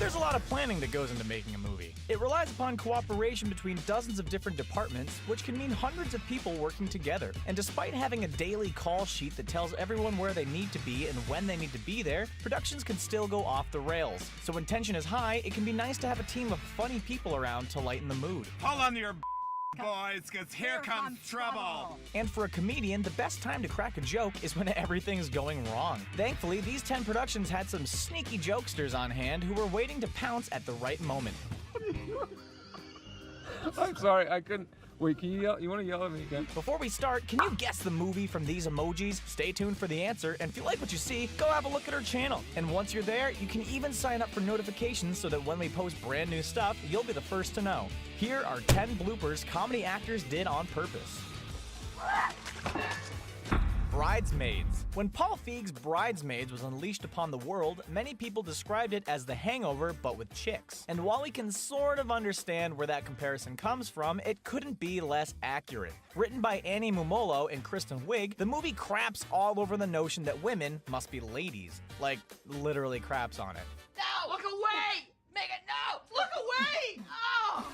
There's a lot of planning that goes into making a movie. It relies upon cooperation between dozens of different departments, which can mean hundreds of people working together. And despite having a daily call sheet that tells everyone where they need to be and when they need to be there, productions can still go off the rails. So when tension is high, it can be nice to have a team of funny people around to lighten the mood. Hold on to your boys, because here comes trouble. And for a comedian, the best time to crack a joke is when everything's going wrong. Thankfully, these 10 productions had some sneaky jokesters on hand who were waiting to pounce at the right moment. I'm sorry, I couldn't. Wait, can you yell? You want to yell at me again? Before we start, can you guess the movie from these emojis? Stay tuned for the answer, and if you like what you see, go have a look at our channel. And once you're there, you can even sign up for notifications so that when we post brand new stuff, you'll be the first to know. Here are 10 bloopers comedy actors did on purpose. Bridesmaids. When Paul Feig's Bridesmaids was unleashed upon the world, many people described it as The Hangover, but with chicks. And while we can sort of understand where that comparison comes from, it couldn't be less accurate. Written by Annie Mumolo and Kristen Wiig, the movie craps all over the notion that women must be ladies. Like, literally craps on it. No! Look away! Megan, no! Look away! Oh!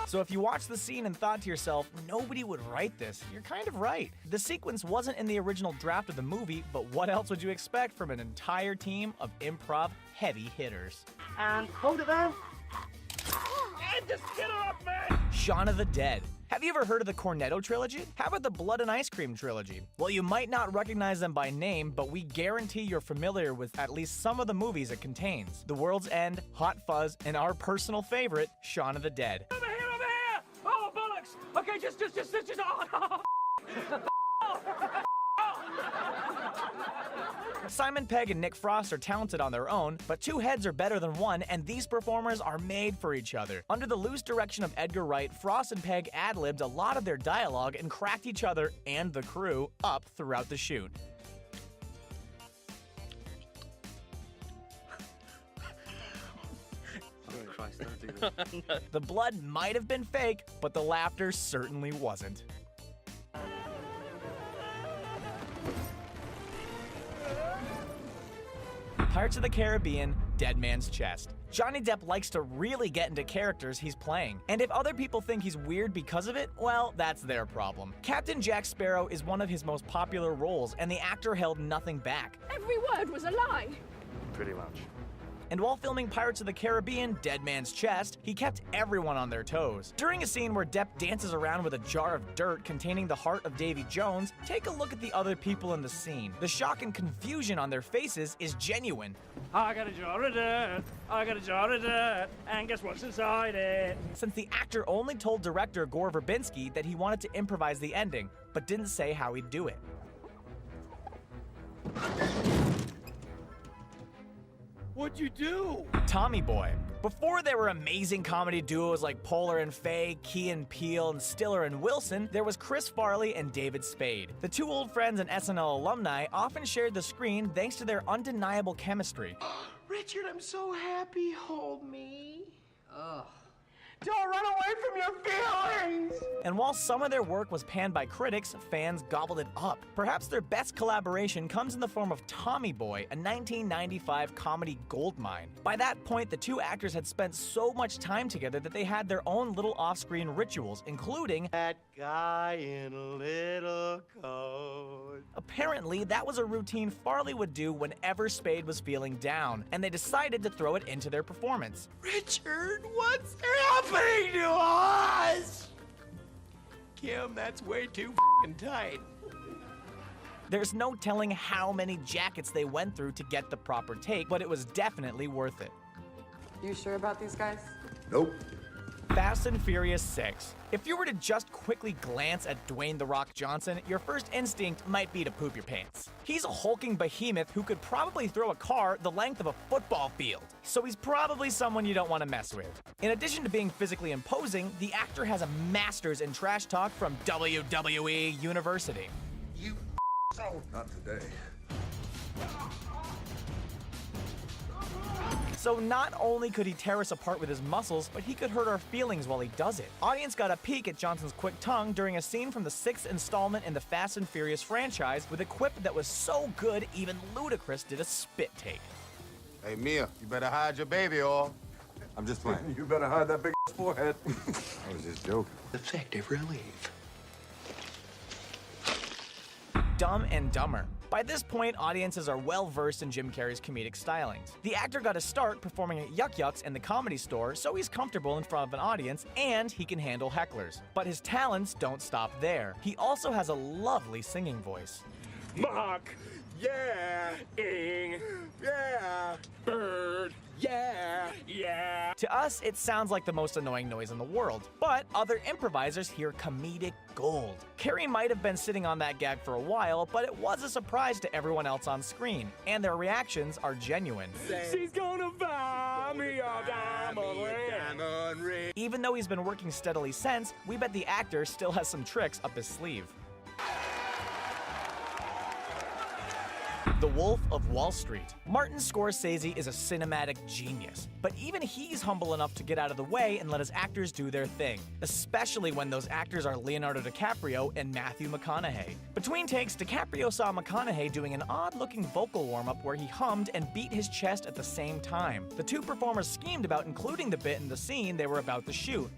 So if you watched the scene and thought to yourself, nobody would write this, you're kind of right. The sequence wasn't in the original draft of the movie, but what else would you expect from an entire team of improv heavy hitters? And hold it there. And just get her up, man! Shaun of the Dead. Have you ever heard of the Cornetto trilogy? How about the Blood and Ice Cream trilogy? Well, you might not recognize them by name, but we guarantee you're familiar with at least some of the movies it contains. The World's End, Hot Fuzz, and our personal favorite, Shaun of the Dead. Over here! Oh, bollocks! Okay, just, Simon Pegg and Nick Frost are talented on their own, but two heads are better than one, and these performers are made for each other. Under the loose direction of Edgar Wright, Frost and Pegg ad-libbed a lot of their dialogue and cracked each other and the crew up throughout the shoot. Oh Christ, don't do that. The blood might have been fake, but the laughter certainly wasn't. Pirates of the Caribbean, Dead Man's Chest. Johnny Depp likes to really get into characters he's playing, and if other people think he's weird because of it, well, that's their problem. Captain Jack Sparrow is one of his most popular roles, and the actor held nothing back. Every word was a lie. Pretty much. And while filming Pirates of the Caribbean, Dead Man's Chest, he kept everyone on their toes. During a scene where Depp dances around with a jar of dirt containing the heart of Davy Jones, take a look at the other people in the scene. The shock and confusion on their faces is genuine. I got a jar of dirt, I got a jar of dirt, and guess what's inside it? Since the actor only told director Gore Verbinski that he wanted to improvise the ending, but didn't say how he'd do it. What'd you do? Tommy Boy. Before there were amazing comedy duos like Poehler and Fay, Key and Peele, and Stiller and Wilson, there was Chris Farley and David Spade. The two old friends and SNL alumni often shared the screen thanks to their undeniable chemistry. Richard, I'm so happy. Hold me. Ugh. Don't run away from your feelings! And while some of their work was panned by critics, fans gobbled it up. Perhaps their best collaboration comes in the form of Tommy Boy, a 1995 comedy goldmine. By that point, the two actors had spent so much time together that they had their own little off-screen rituals, including That guy in a little coat. Apparently, that was a routine Farley would do whenever Spade was feeling down, and they decided to throw it into their performance. Richard, what's happening to us? Kim, that's way too f***ing tight. There's no telling how many jackets they went through to get the proper take, but it was definitely worth it. You sure about these guys? Nope. Fast and Furious 6. If you were to just quickly glance at Dwayne "The Rock" Johnson, your first instinct might be to poop your pants. He's a hulking behemoth who could probably throw a car the length of a football field, so he's probably someone you don't want to mess with. In addition to being physically imposing, the actor has a master's in trash talk from WWE University. You so not today. So not only could he tear us apart with his muscles, but he could hurt our feelings while he does it. Audience got a peek at Johnson's quick tongue during a scene from the 6th installment in the Fast and Furious franchise with a quip that was so good even Ludacris did a spit take. Hey, Mia, you better hide your baby oil. I'm just playing. You better hide that big forehead. I was just joking. Effective relief. Dumb and Dumber. By this point, audiences are well versed in Jim Carrey's comedic stylings. The actor got a start performing at Yuck Yucks and the Comedy Store, so he's comfortable in front of an audience and he can handle hecklers. But his talents don't stop there. He also has a lovely singing voice. Mock. Yeah. Ing. Yeah. Bird. Yeah. Yeah. To us, it sounds like the most annoying noise in the world, but other improvisers hear comedic gold. Carrey might have been sitting on that gag for a while, but it was a surprise to everyone else on screen, and their reactions are genuine. She's gonna buy me a diamond ring. Even though he's been working steadily since, we bet the actor still has some tricks up his sleeve. The Wolf of Wall Street. Martin Scorsese is a cinematic genius, but even he's humble enough to get out of the way and let his actors do their thing, especially when those actors are Leonardo DiCaprio and Matthew McConaughey. Between takes, DiCaprio saw McConaughey doing an odd-looking vocal warm-up where he hummed and beat his chest at the same time. The two performers schemed about including the bit in the scene they were about to shoot.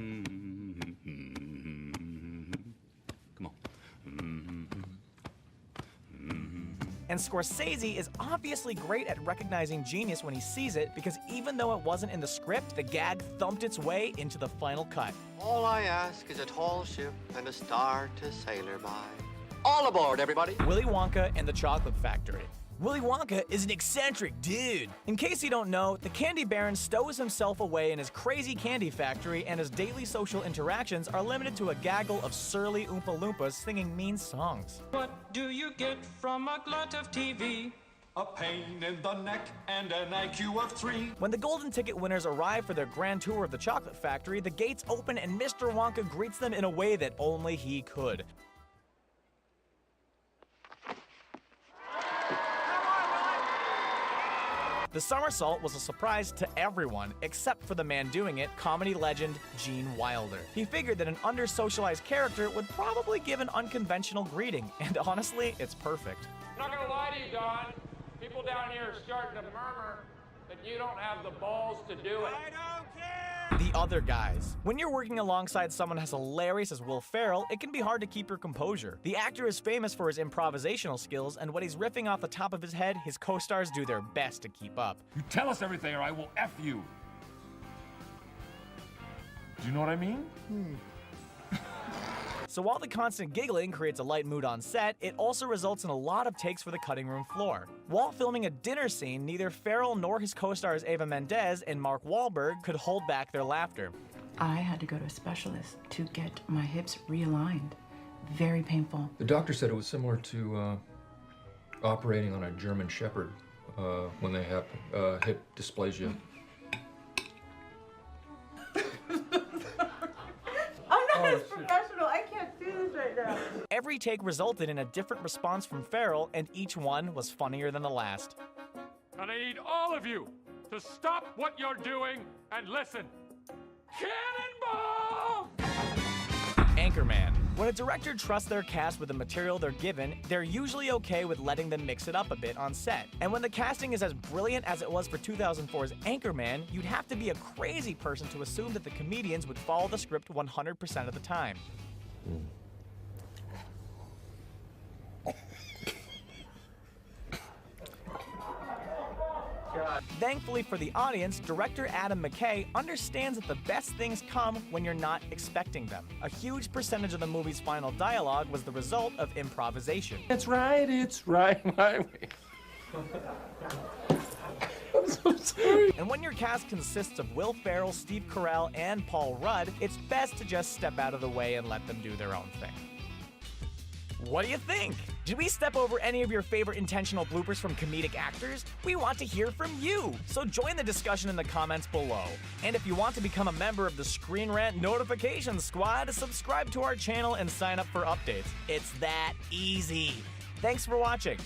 And Scorsese is obviously great at recognizing genius when he sees it, because even though it wasn't in the script, the gag thumped its way into the final cut. All I ask is a tall ship and a star to sail her by. All aboard, everybody! Willy Wonka and the Chocolate Factory. Willy Wonka is an eccentric dude. In case you don't know, the Candy Baron stows himself away in his crazy candy factory, and his daily social interactions are limited to a gaggle of surly Oompa Loompas singing mean songs. What do you get from a glut of TV? A pain in the neck and an IQ of 3. When the Golden Ticket winners arrive for their grand tour of the Chocolate Factory, the gates open and Mr. Wonka greets them in a way that only he could. The somersault was a surprise to everyone, except for the man doing it, comedy legend Gene Wilder. He figured that an under-socialized character would probably give an unconventional greeting, and honestly, it's perfect. I'm not gonna lie to you, Don. People down here are starting to murmur that you don't have the balls to do it. I don't care! The Other Guys. When you're working alongside someone as hilarious as Will Ferrell, it can be hard to keep your composure. The actor is famous for his improvisational skills, and when he's riffing off the top of his head, his co-stars do their best to keep up. You tell us everything or I will F you. Do you know what I mean? So while the constant giggling creates a light mood on set, it also results in a lot of takes for the cutting room floor. While filming a dinner scene, neither Ferrell nor his co-stars Eva Mendes and Mark Wahlberg could hold back their laughter. I had to go to a specialist to get my hips realigned. Very painful. The doctor said it was similar to operating on a German Shepherd when they have hip dysplasia. Professional. I can't do this right now. Every take resulted in a different response from Ferrell, and each one was funnier than the last. And I need all of you to stop what you're doing and listen. Cannonball! Anchorman. When a director trusts their cast with the material they're given, they're usually okay with letting them mix it up a bit on set. And when the casting is as brilliant as it was for 2004's Anchorman, you'd have to be a crazy person to assume that the comedians would follow the script 100% of the time. Thankfully for the audience, director Adam McKay understands that the best things come when you're not expecting them. A huge percentage of the movie's final dialogue was the result of improvisation. It's right my way. I'm so sorry. And when your cast consists of Will Ferrell, Steve Carell, and Paul Rudd, it's best to just step out of the way and let them do their own thing. What do you think? Did we step over any of your favorite intentional bloopers from comedic actors? We want to hear from you, so join the discussion in the comments below. And if you want to become a member of the Screen Rant Notification Squad, subscribe to our channel and sign up for updates. It's that easy. Thanks for watching.